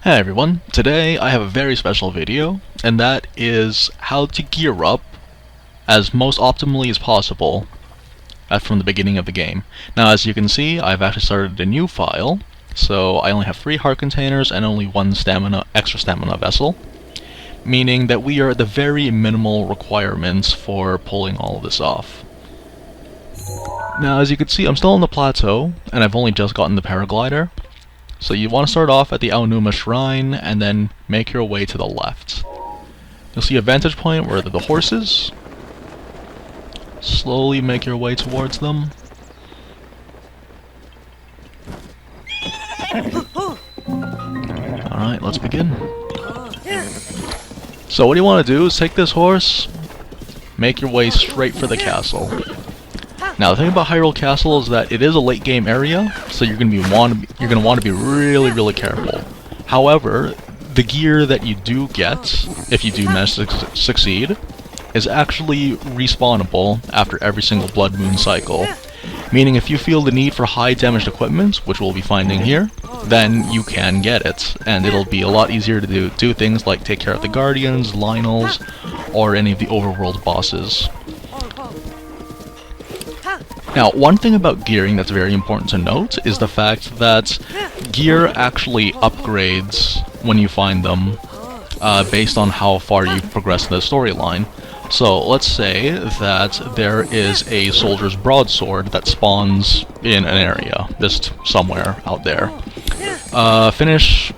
Hey everyone, today I have a very special video, and that is how to gear up as most optimally as possible from the beginning of the game. Now as you can see, I've actually started a new file, so I only have 3 heart containers and only 1 extra stamina vessel, meaning that we are at the very minimal requirements for pulling all of this off. Now as you can see, I'm still on the plateau, and I've only just gotten the paraglider. So you want to start off at the Aonuma Shrine, and then make your way to the left. You'll see a vantage point where the horses. Slowly make your way towards them. Alright, let's begin. So what you want to do is take this horse, make your way straight for the castle. Now the thing about Hyrule Castle is that it is a late game area, so you're gonna want to be really careful. However, the gear that you do get, if you do manage to succeed, is actually respawnable after every single Blood Moon cycle. Meaning if you feel the need for high damaged equipment, which we'll be finding here, then you can get it, and it'll be a lot easier to do things like take care of the Guardians, Lynels, or any of the overworld bosses. Now, one thing about gearing that's very important to note is the fact that gear actually upgrades when you find them based on how far you've progressed in the storyline. So, let's say that there is a soldier's broadsword that spawns in an area, just somewhere out there. Finish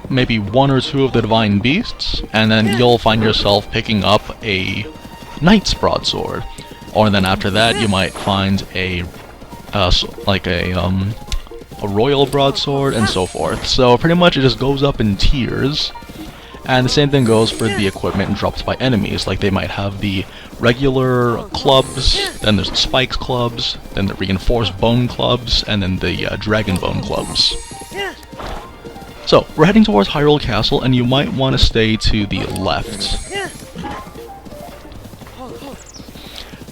maybe 1 or 2 of the divine beasts, and then you'll find yourself picking up a knight's broadsword. Or then after that, you might find a royal broadsword and so forth. So pretty much it just goes up in tiers, and the same thing goes for the equipment dropped by enemies. Like they might have the regular clubs, then there's the spikes clubs, then the reinforced bone clubs, and then the dragon bone clubs. So we're heading towards Hyrule Castle, and you might want to stay to the left.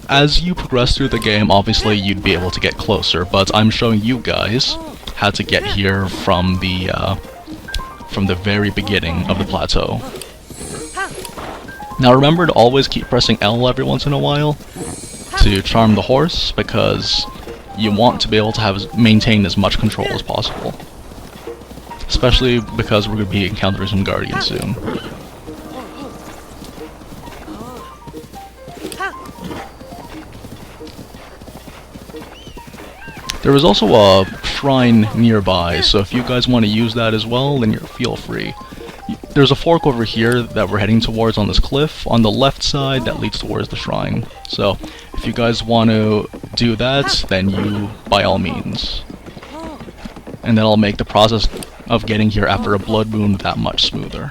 As you progress through the game, obviously you'd be able to get closer, but I'm showing you guys how to get here from the very beginning of the plateau. Now remember to always keep pressing L every once in a while to charm the horse, because you want to be able to maintain as much control as possible. Especially because we're going to be encountering some Guardians soon. There is also a shrine nearby, so if you guys want to use that as well, then feel free. There's a fork over here that we're heading towards on this cliff, on the left side that leads towards the shrine. So, if you guys want to do that, then you, by all means. And that'll make the process of getting here after a blood moon that much smoother.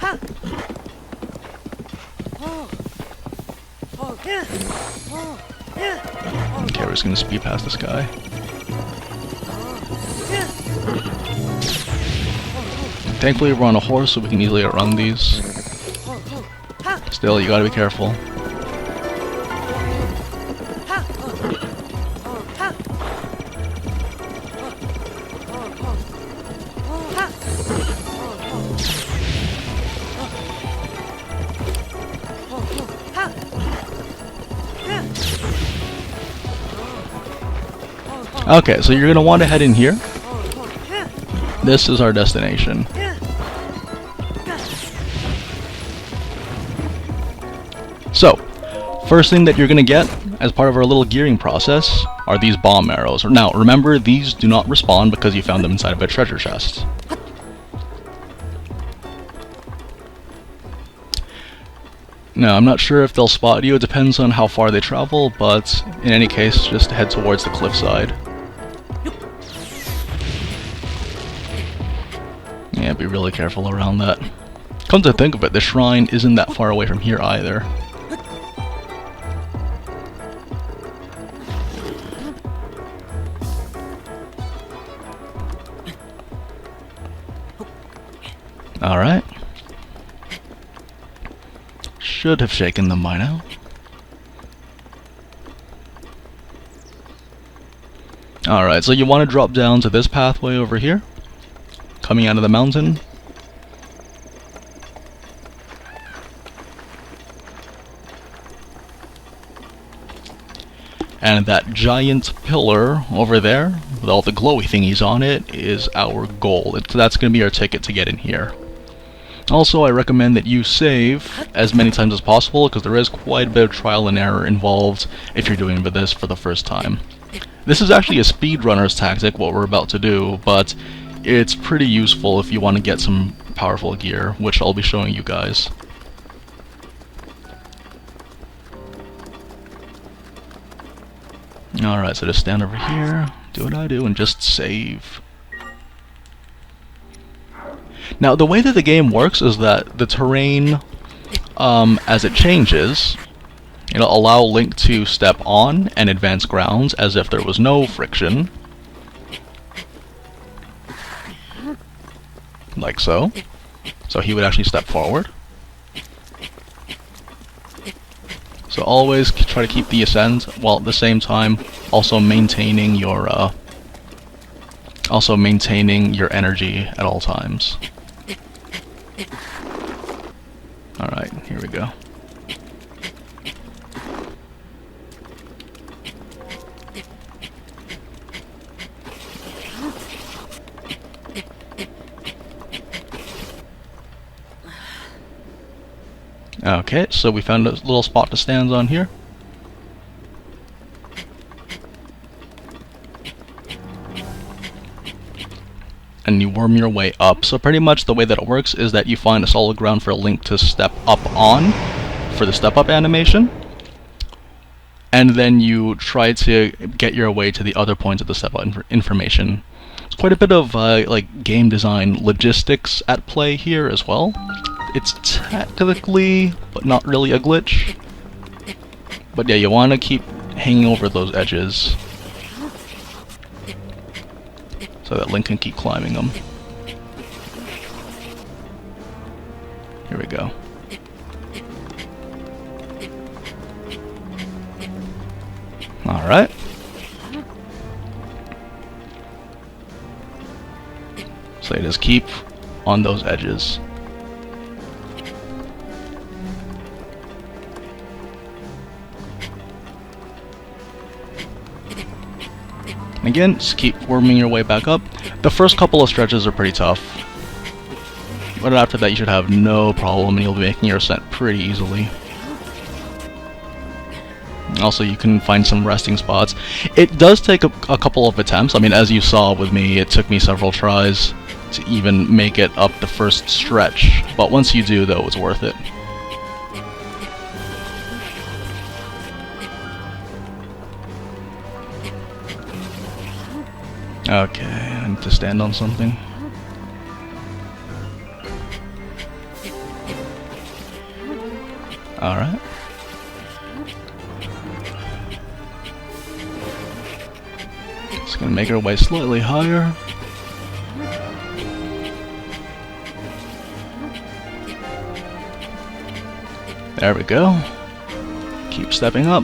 Okay, we're just gonna speed past this guy. Thankfully we're on a horse, so we can easily outrun these. Still, you gotta be careful. Okay, so you're gonna want to head in here. This is our destination. So, first thing that you're gonna get as part of our little gearing process are these bomb arrows. Now, remember, these do not respawn because you found them inside of a treasure chest. Now, I'm not sure if they'll spot you, it depends on how far they travel, but in any case, just head towards the cliffside. Yeah, be really careful around that. Come to think of it, the shrine isn't that far away from here either. Alright. Should have shaken them by now. Alright, so you want to drop down to this pathway over here, coming out of the mountain. And that giant pillar over there, with all the glowy thingies on it, is our goal. That's going to be our ticket to get in here. Also, I recommend that you save as many times as possible, because there is quite a bit of trial and error involved if you're doing this for the first time. This is actually a speedrunner's tactic, what we're about to do, but it's pretty useful if you want to get some powerful gear, which I'll be showing you guys. Alright, so just stand over here, do what I do, and just save. Now, the way that the game works is that the terrain, as it changes, it'll allow Link to step on and advance grounds as if there was no friction. Like so. So he would actually step forward. So always try to keep the ascent, while at the same time also maintaining your energy at all times. Alright, here we go. Okay, so we found a little spot to stand on here. And you worm your way up. So pretty much the way that it works is that you find a solid ground for a Link to step up on for the step up animation. And then you try to get your way to the other points of the step up information. There's quite a bit of like game design logistics at play here as well. It's technically, but not really a glitch. But yeah, you want to keep hanging over those edges so that Link can keep climbing them. Here we go. Alright. So you just keep on those edges. Again, just keep worming your way back up. The first couple of stretches are pretty tough, but after that you should have no problem and you'll be making your ascent pretty easily. Also, you can find some resting spots. It does take a couple of attempts. I mean, as you saw with me, it took me several tries to even make it up the first stretch, but once you do, though, it's worth it. Okay, I need to stand on something. Alright. Just gonna make our way slightly higher. There we go. Keep stepping up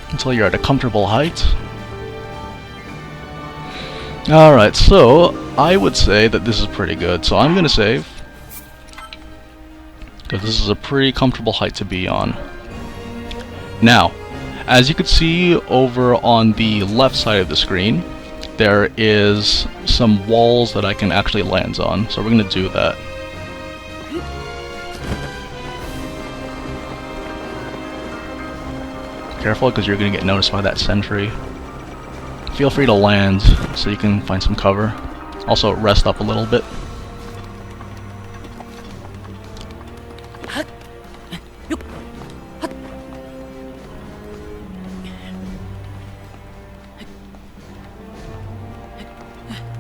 until you're at a comfortable height. Alright, so I would say that this is pretty good, so I'm gonna save, because this is a pretty comfortable height to be on. Now, as you can see over on the left side of the screen, there is some walls that I can actually land on, so we're gonna do that. Careful, because you're gonna get noticed by that sentry. Feel free to land so you can find some cover. Also, rest up a little bit.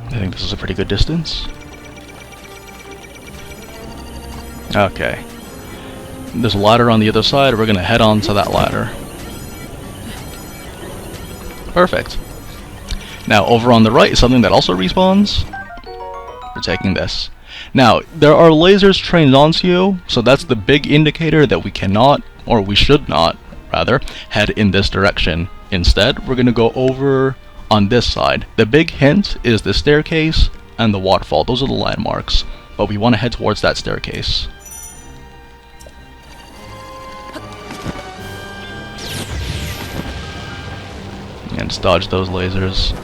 I think this is a pretty good distance. Okay. There's a ladder on the other side. We're gonna head on to that ladder. Perfect. Now, over on the right is something that also respawns. We're taking this. Now, there are lasers trained onto you, so that's the big indicator that we cannot, or we should not, rather, head in this direction. Instead, we're going to go over on this side. The big hint is the staircase and the waterfall. Those are the landmarks, but we want to head towards that staircase. And just dodge those lasers.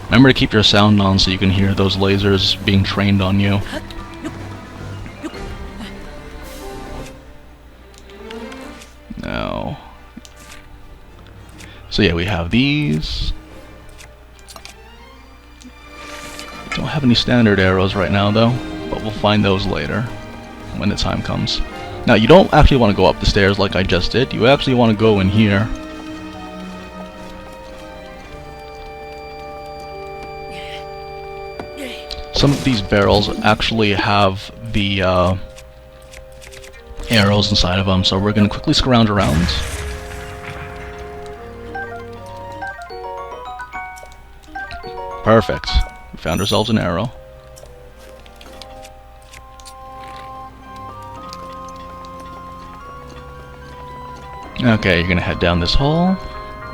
Remember to keep your sound on so you can hear those lasers being trained on you. Now, so yeah, we have these. Don't have any standard arrows right now though, but we'll find those later when the time comes. Now you don't actually want to go up the stairs like I just did, you actually want to go in here. Some of these barrels actually have the arrows inside of them, so we're going to quickly scrounge around. Perfect. We found ourselves an arrow. Okay, you're going to head down this hall.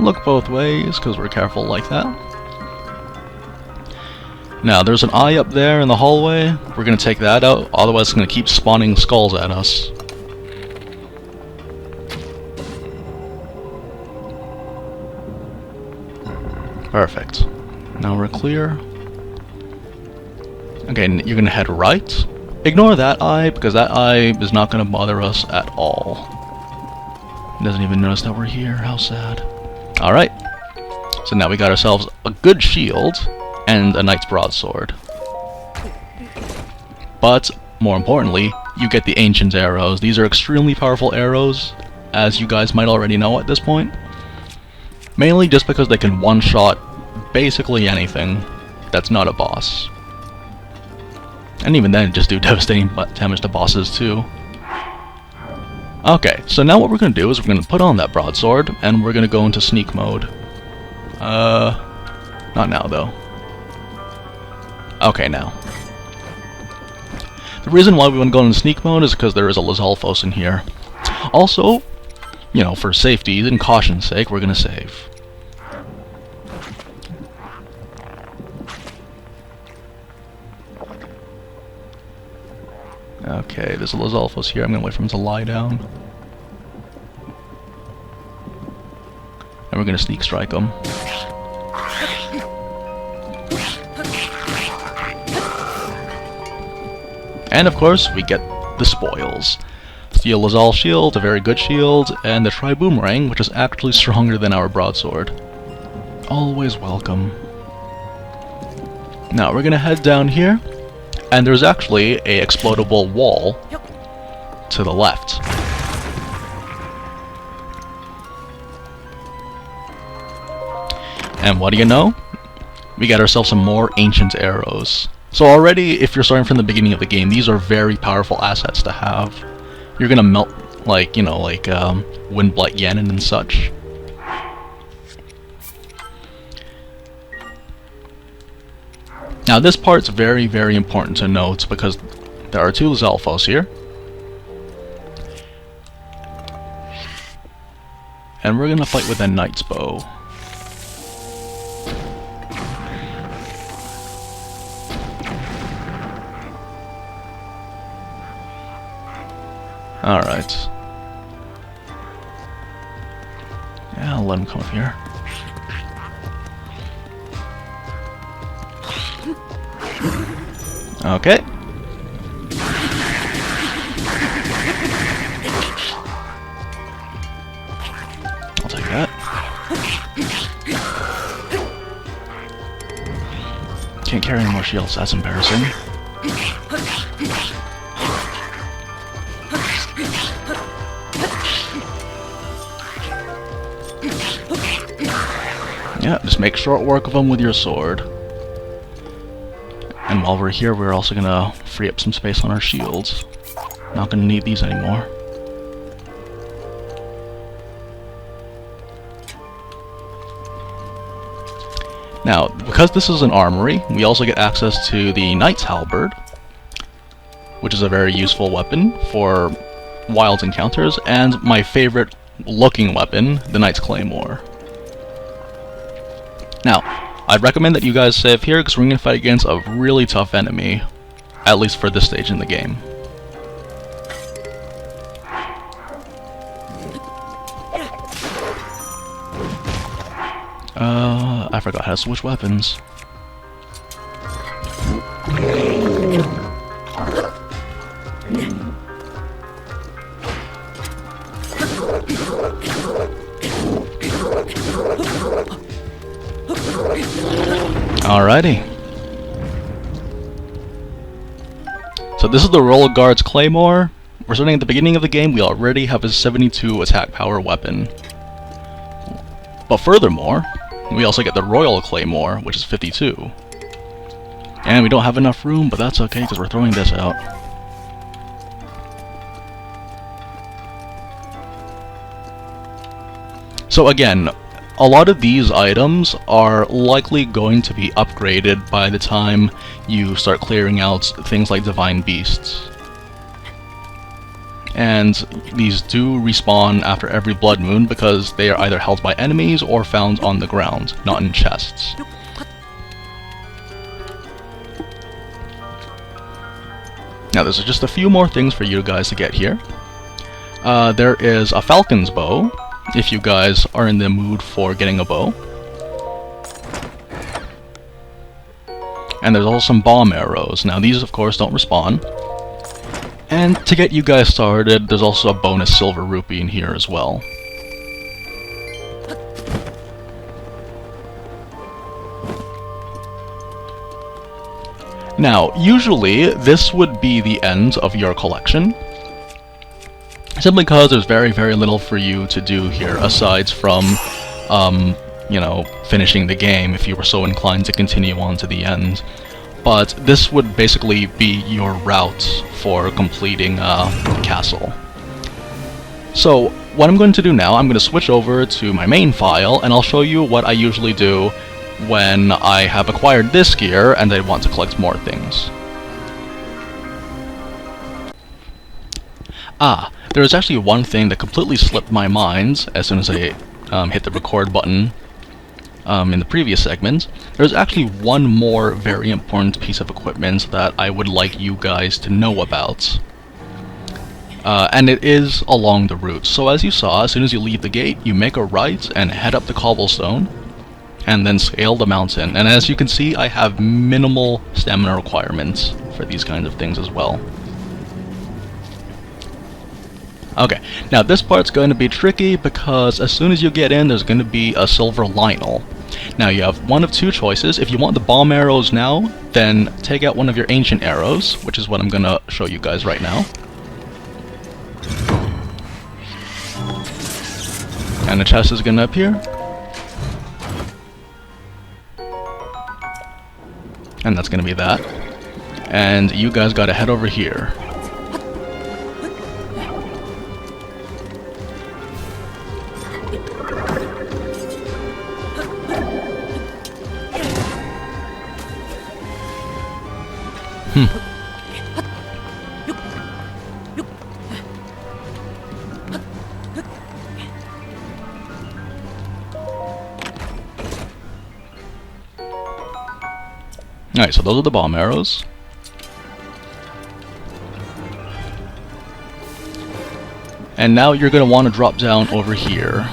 Look both ways, because we're careful like that. Now, there's an eye up there in the hallway. We're going to take that out, otherwise it's going to keep spawning skulls at us. Perfect. Now we're clear. Okay, you're going to head right. Ignore that eye, because that eye is not going to bother us at all. It doesn't even notice that we're here. How sad. Alright. So now we got ourselves a good shield and a knight's broadsword. But, more importantly, you get the ancient arrows. These are extremely powerful arrows, as you guys might already know at this point. Mainly just because they can one-shot basically anything that's not a boss. And even then, just do devastating damage to bosses too. Okay, so now what we're going to do is we're going to put on that broadsword, and we're going to go into sneak mode. Not now though. Okay, now. The reason why we want to go into sneak mode is because there is a Lizalfos in here. Also, you know, for safety and caution's sake, we're going to save. Okay, there's a Lizalfos here. I'm going to wait for him to lie down. And we're going to sneak strike him. And of course, we get the spoils. Steel Lizal shield, a very good shield, and the Tri-Boomerang, which is actually stronger than our broadsword. Always welcome. Now, we're going to head down here, and there's actually a explodable wall to the left. And what do you know? We got ourselves some more ancient arrows. So already, if you're starting from the beginning of the game, these are very powerful assets to have. You're gonna melt, like, you know, like, Windblight Ganon and such. Now this part's very, very important to note, because there are two Lizalfos here. And we're gonna fight with a Knight's Bow. Alright. Yeah, I'll let him come up here. Okay. I'll take that. Can't carry any more shields, that's embarrassing. Yeah, just make short work of them with your sword. And while we're here, we're also gonna free up some space on our shields. Not gonna need these anymore. Now, because this is an armory, we also get access to the Knight's Halberd, which is a very useful weapon for wild encounters, and my favorite looking weapon, the Knight's Claymore. Now, I'd recommend that you guys save here, because we're going to fight against a really tough enemy, at least for this stage in the game. I forgot how to switch weapons. Alrighty. So this is the Royal Guard's Claymore. We're starting at the beginning of the game. We already have a 72 attack power weapon. But furthermore, we also get the Royal Claymore, which is 52. And we don't have enough room, but that's okay because we're throwing this out. So again, a lot of these items are likely going to be upgraded by the time you start clearing out things like Divine Beasts. And these do respawn after every blood moon because they are either held by enemies or found on the ground, not in chests. Now there's just a few more things for you guys to get here. There is a Falcon's Bow, if you guys are in the mood for getting a bow. And there's also some bomb arrows. Now these of course don't respawn. And to get you guys started, there's also a bonus silver rupee in here as well. Now, usually this would be the end of your collection, simply because there's very, very little for you to do here aside from, you know, finishing the game if you were so inclined to continue on to the end. But this would basically be your route for completing the castle. So what I'm going to do now, I'm going to switch over to my main file and I'll show you what I usually do when I have acquired this gear and I want to collect more things. There was actually one thing that completely slipped my mind as soon as I hit the record button in the previous segment. There's actually one more very important piece of equipment that I would like you guys to know about. And it is along the route. So as you saw, as soon as you leave the gate, you make a right and head up the cobblestone, and then scale the mountain. And as you can see, I have minimal stamina requirements for these kinds of things as well. Okay, now this part's going to be tricky because as soon as you get in, there's going to be a silver Lynel. Now you have one of two choices. If you want the bomb arrows now, then take out one of your ancient arrows, which is what I'm going to show you guys right now. And the chest is going to appear. And that's going to be that. And you guys got to head over here. Alright, so those are the bomb arrows. And now you're going to want to drop down over here.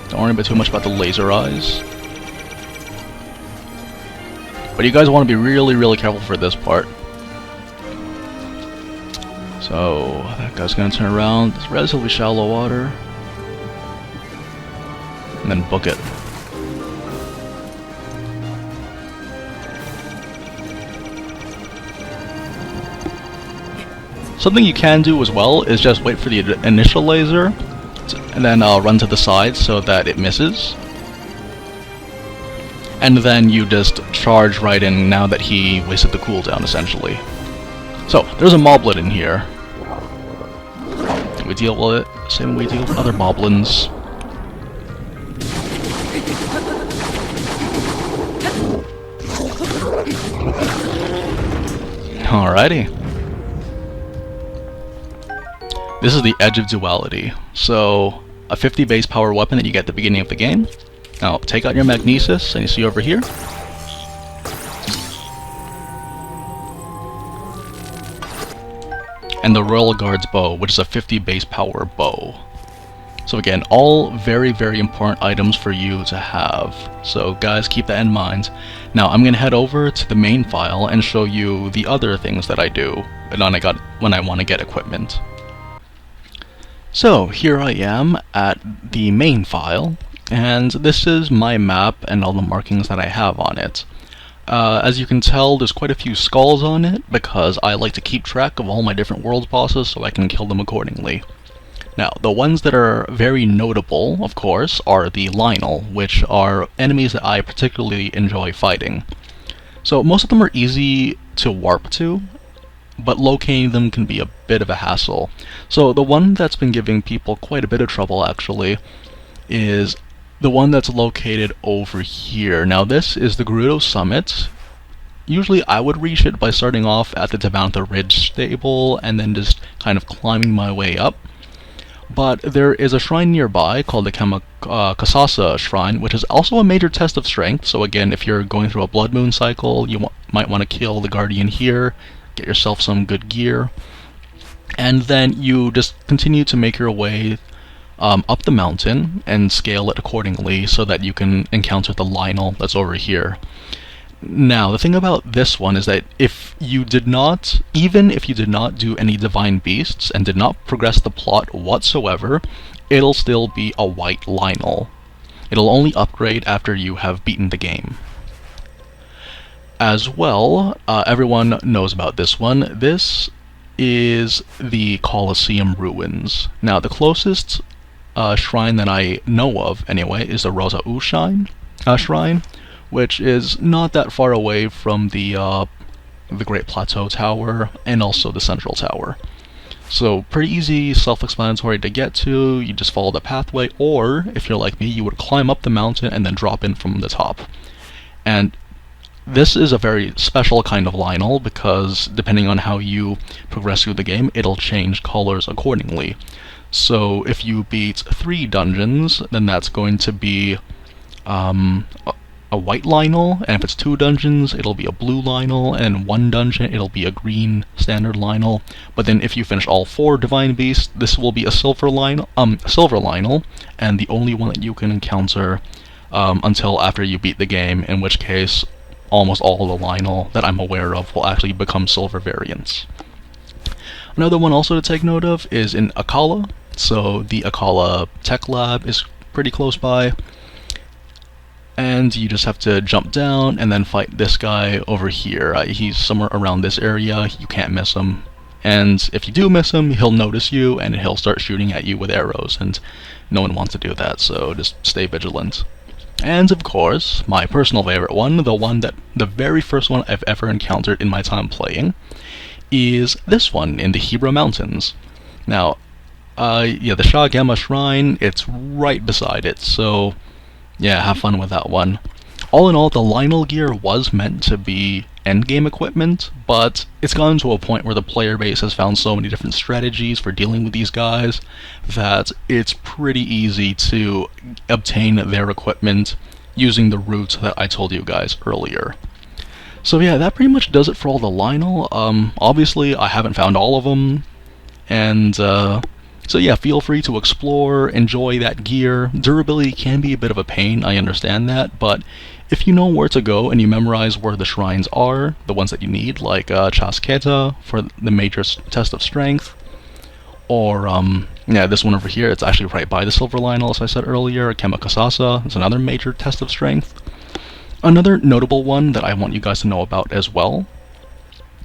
Don't worry too much about the laser eyes. But you guys want to be really, really careful for this part. So, that guy's going to turn around. It's relatively shallow water. And then book it. Something you can do as well is just wait for the initial laser, and then run to the side so that it misses. And then you just charge right in now that he wasted the cooldown, essentially. So, there's a moblet in here. We deal with it, same way we deal with other moblins. Alrighty. This is the Edge of Duality. So, a 50 base power weapon that you get at the beginning of the game. Now, take out your Magnesis, and you see over here. And the Royal Guard's Bow, which is a 50 base power bow. So again, all very, very important items for you to have. So guys, keep that in mind. Now I'm gonna head over to the main file and show you the other things that I do when I want to get equipment. So here I am at the main file, and this is my map and all the markings that I have on it. As you can tell, there's quite a few skulls on it because I like to keep track of all my different world bosses so I can kill them accordingly. Now, the ones that are very notable, of course, are the Lynel, which are enemies that I particularly enjoy fighting. So most of them are easy to warp to, but locating them can be a bit of a hassle. So the one that's been giving people quite a bit of trouble, actually, is the one that's located over here. Now this is the Gerudo Summit. Usually I would reach it by starting off at the Tabantha Ridge stable and then just kind of climbing my way up. But there is a shrine nearby called the Kasasa Shrine, which is also a major test of strength. So again, if you're going through a Blood Moon cycle, you might want to kill the Guardian here, get yourself some good gear, and then you just continue to make your way up the mountain and scale it accordingly so that you can encounter the Lynel that's over here. Now, the thing about this one is that even if you did not do any divine beasts and did not progress the plot whatsoever, it'll still be a white Lynel. It'll only upgrade after you have beaten the game. As well, everyone knows about this one. This is the Colosseum Ruins. Now, the closest shrine that I know of, anyway, is the Rosa U shrine, which is not that far away from the Great Plateau Tower and also the Central Tower. So pretty easy, self-explanatory to get to. You just follow the pathway, or if you're like me, you would climb up the mountain and then drop in from the top. And this is a very special kind of Lynel because depending on how you progress through the game, it'll change colors accordingly. So if you beat 3 dungeons, then that's going to be a white Lynel, and if it's 2 dungeons, it'll be a blue Lynel, and 1 dungeon, it'll be a green standard Lynel. But then if you finish all 4 Divine Beasts, this will be a silver Lynel, and the only one that you can encounter until after you beat the game, in which case almost all the Lynel that I'm aware of will actually become silver variants. Another one also to take note of is in Akkala. So the Akkala Tech Lab is pretty close by, and you just have to jump down and then fight this guy over here. He's somewhere around this area. You can't miss him, and if you do miss him, he'll notice you and he'll start shooting at you with arrows, and no one wants to do that, so just stay vigilant. And of course, my personal favorite one, the very first one I've ever encountered in my time playing, is this one in the Hyrule Mountains. Now, the Sha Gamma Shrine, it's right beside it, so yeah, have fun with that one. All in all, the Lynel gear was meant to be endgame equipment, but it's gotten to a point where the player base has found so many different strategies for dealing with these guys that it's pretty easy to obtain their equipment using the routes that I told you guys earlier. So yeah, that pretty much does it for all the Lynel. Obviously, I haven't found all of them, and so yeah, feel free to explore, enjoy that gear. Durability can be a bit of a pain, I understand that, but if you know where to go and you memorize where the shrines are, the ones that you need, like Chasketa for the major test of strength, or this one over here, it's actually right by the silver Lynel, as I said earlier. Kemakasasa is another major test of strength. Another notable one that I want you guys to know about as well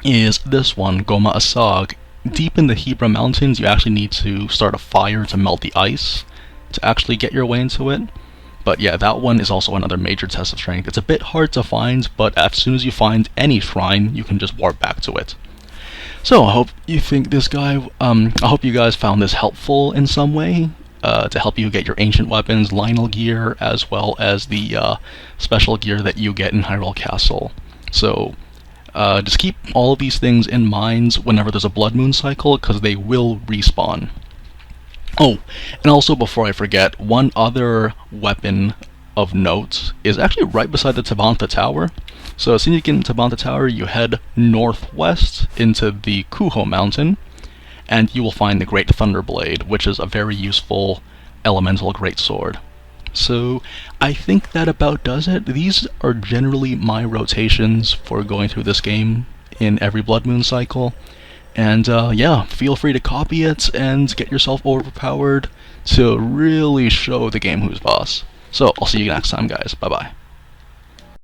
is this one, Goma Asag. Deep in the Hebra Mountains, you actually need to start a fire to melt the ice to actually get your way into it. But yeah, that one is also another major test of strength. It's a bit hard to find, but as soon as you find any shrine, you can just warp back to it. So I hope you guys found this helpful in some way, to help you get your ancient weapons, Lynel gear, as well as the special gear that you get in Hyrule Castle. So just keep all of these things in mind whenever there's a Blood Moon cycle, because they will respawn. Oh, and also before I forget, one other weapon of note is actually right beside the Tabantha Tower. So as soon as you get into Tabantha Tower, you head northwest into the Kuho Mountain, and you will find the Great Thunderblade, which is a very useful elemental greatsword. So I think that about does it. These are generally my rotations for going through this game in every Blood Moon cycle. And yeah, feel free to copy it and get yourself overpowered to really show the game who's boss. So I'll see you next time, guys. Bye bye.